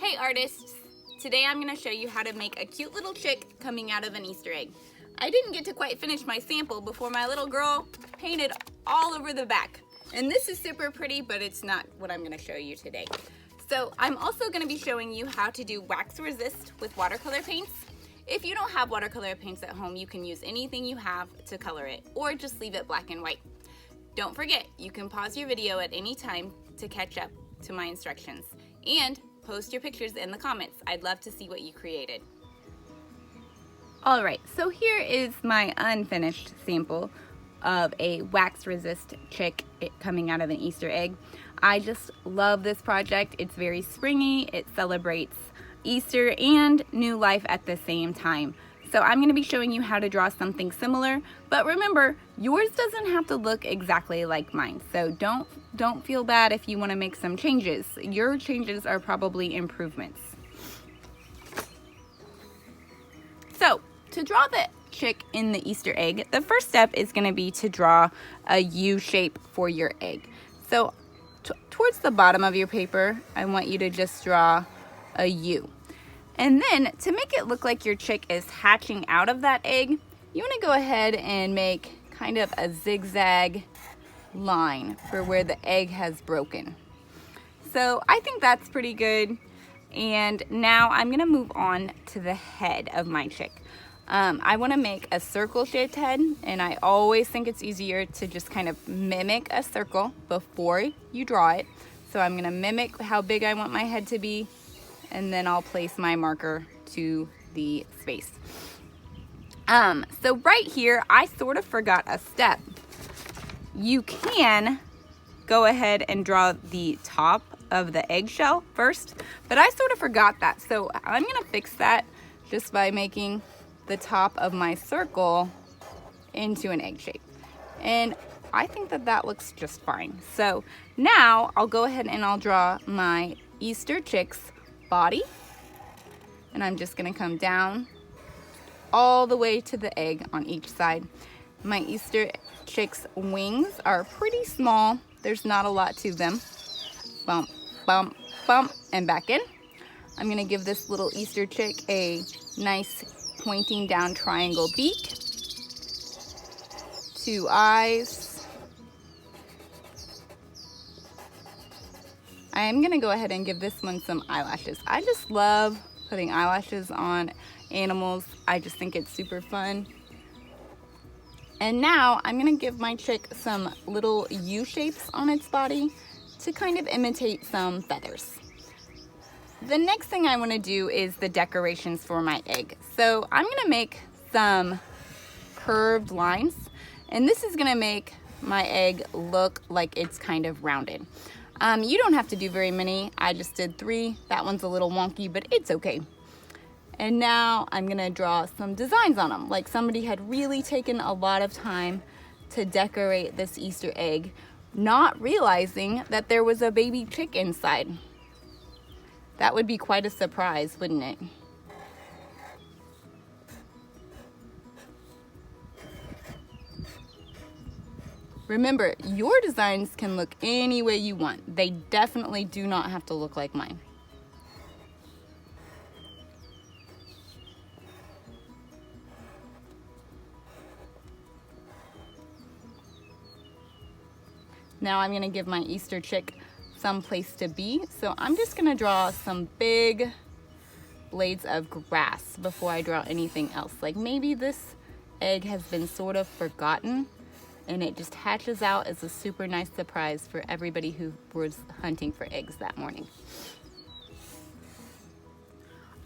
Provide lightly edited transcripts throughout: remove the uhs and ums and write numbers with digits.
Hey artists! Today I'm going to show you how to make a cute little chick coming out of an Easter egg. I didn't get to quite finish my sample before my little girl painted all over the back. And this is super pretty, but it's not what I'm going to show you today. So I'm also going to be showing you how to do wax resist with watercolor paints. If you don't have watercolor paints at home, you can use anything you have to color it, or just leave it black and white. Don't forget, you can pause your video at any time to catch up to my instructions. And post your pictures in the comments. I'd love to see what you created. Alright, so here is my unfinished sample of a wax resist chick coming out of an Easter egg. I just love this project. It's very springy. It celebrates Easter and new life at the same time. So I'm going to be showing you how to draw something similar, but remember, yours doesn't have to look exactly like mine. So don't feel bad if you want to make some changes. Your changes are probably improvements. So to draw the chick in the Easter egg, the first step is going to be to draw a U shape for your egg. So towards the bottom of your paper, I want you to just draw a U. And then to make it look like your chick is hatching out of that egg, you want to go ahead and make kind of a zigzag line for where the egg has broken. So I think that's pretty good. And now I'm going to move on to the head of my chick. I want to make a circle-shaped head, and I always think it's easier to just kind of mimic a circle before you draw it. So I'm going to mimic how big I want my head to be, and then I'll place my marker to the space. So right here, I sort of forgot a step. You can go ahead and draw the top of the eggshell first, but I sort of forgot that. So I'm gonna fix that just by making the top of my circle into an egg shape. And I think that that looks just fine. So now I'll go ahead and I'll draw my Easter chick's body, and I'm just going to come down all the way to the egg on each side. My Easter chick's wings are pretty small. There's not a lot to them. Bump, bump, bump, and back in. I'm going to give this little Easter chick a nice pointing down triangle beak, 2 eyes. I am going to go ahead and give this one some eyelashes. I just love putting eyelashes on animals. I just think it's super fun. And now I'm going to give my chick some little U shapes on its body to kind of imitate some feathers. The next thing I want to do is the decorations for my egg. So I'm going to make some curved lines, and this is going to make my egg look like it's kind of rounded. You don't have to do very many. I just did 3. That one's a little wonky, but it's okay. And now I'm gonna draw some designs on them. Like somebody had really taken a lot of time to decorate this Easter egg, not realizing that there was a baby chick inside. That would be quite a surprise, wouldn't it? Remember, your designs can look any way you want. They definitely do not have to look like mine. Now I'm gonna give my Easter chick some place to be. So I'm just gonna draw some big blades of grass before I draw anything else. Like maybe this egg has been sort of forgotten, and it just hatches out as a super nice surprise for everybody who was hunting for eggs that morning.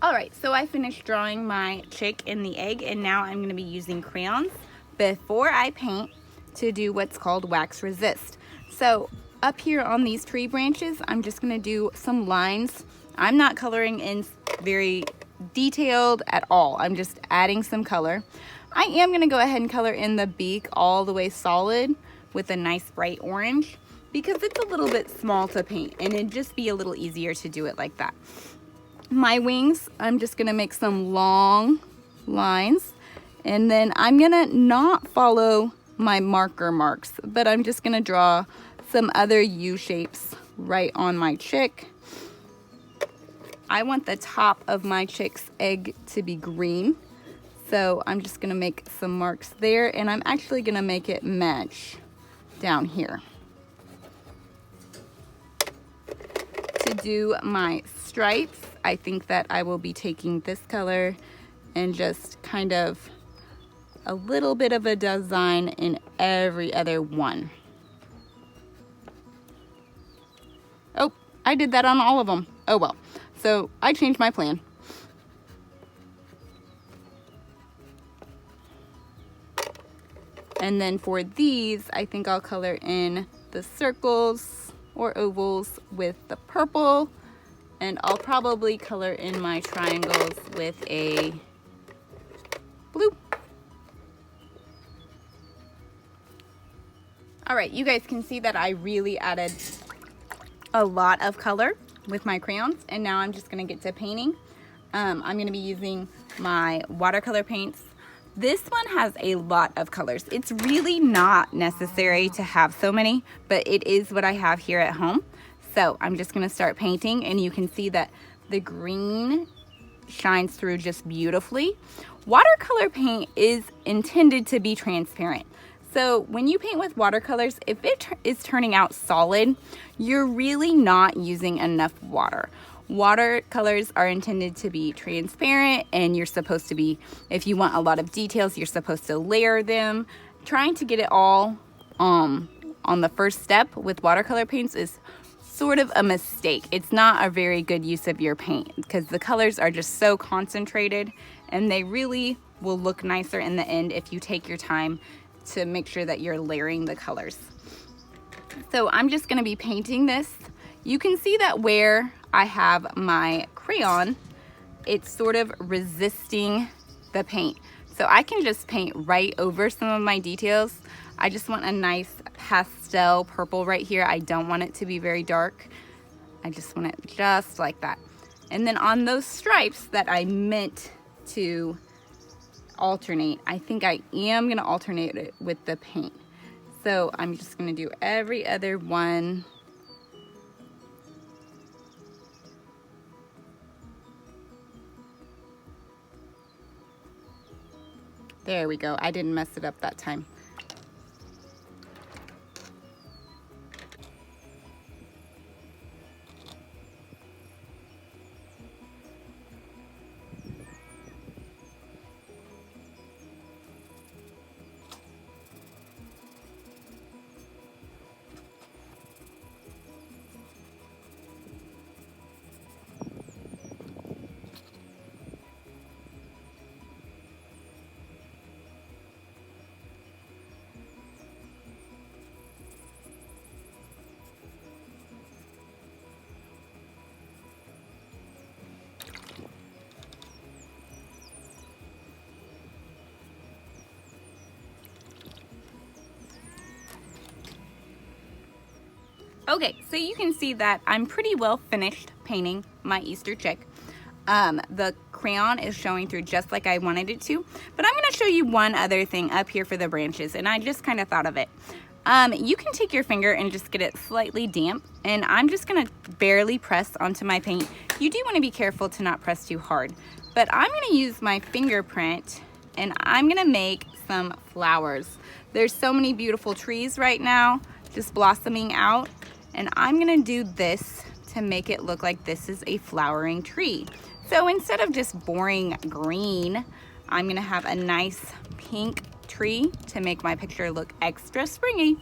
Alright, so I finished drawing my chick in the egg, and now I'm going to be using crayons before I paint to do what's called wax resist. So up here on these tree branches, I'm just going to do some lines. I'm not coloring in very detailed at all. I'm just adding some color. I am going to go ahead and color in the beak all the way solid with a nice bright orange because it's a little bit small to paint, and it'd just be a little easier to do it like that. My wings, I'm just going to make some long lines, and then I'm going to not follow my marker marks, but I'm just going to draw some other U shapes right on my chick. I want the top of my chick's egg to be green. So I'm just gonna make some marks there, and I'm actually gonna make it match down here. To do my stripes, I think that I will be taking this color and just kind of a little bit of a design in every other one. Oh, I did that on all of them. Oh well. So I changed my plan. And then for these, I think I'll color in the circles or ovals with the purple, and I'll probably color in my triangles with a blue. All right, you guys can see that I really added a lot of color with my crayons, and now I'm just gonna get to painting. I'm gonna be using my watercolor paints. This one has a lot of colors. It's really not necessary to have so many, but it is what I have here at home. So I'm just gonna start painting, and you can see that the green shines through just beautifully. Watercolor paint is intended to be transparent. So when you paint with watercolors, if it is turning out solid, you're really not using enough water. Watercolors are intended to be transparent, and you're supposed to be, if you want a lot of details, you're supposed to layer them. Trying to get it all on the first step with watercolor paints is sort of a mistake. It's not a very good use of your paint because the colors are just so concentrated, and they really will look nicer in the end if you take your time to make sure that you're layering the colors. So I'm just gonna be painting this. You can see that where I have my crayon, it's sort of resisting the paint. So I can just paint right over some of my details. I just want a nice pastel purple right here. I don't want it to be very dark. I just want it just like that. And then on those stripes that I meant to alternate, I think I am gonna alternate it with the paint. So I'm just gonna do every other one. There we go. I didn't mess it up that time. Okay, so you can see that I'm pretty well finished painting my Easter chick. The crayon is showing through just like I wanted it to, but I'm gonna show you one other thing up here for the branches, and I just kind of thought of it. You can take your finger and just get it slightly damp, and I'm just gonna barely press onto my paint. You do wanna be careful to not press too hard, but I'm gonna use my fingerprint, and I'm gonna make some flowers. There's so many beautiful trees right now, just blossoming out. And I'm gonna do this to make it look like this is a flowering tree. So instead of just boring green, I'm gonna have a nice pink tree to make my picture look extra springy.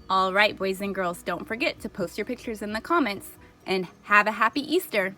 All right, boys and girls, don't forget to post your pictures in the comments, and have a happy Easter.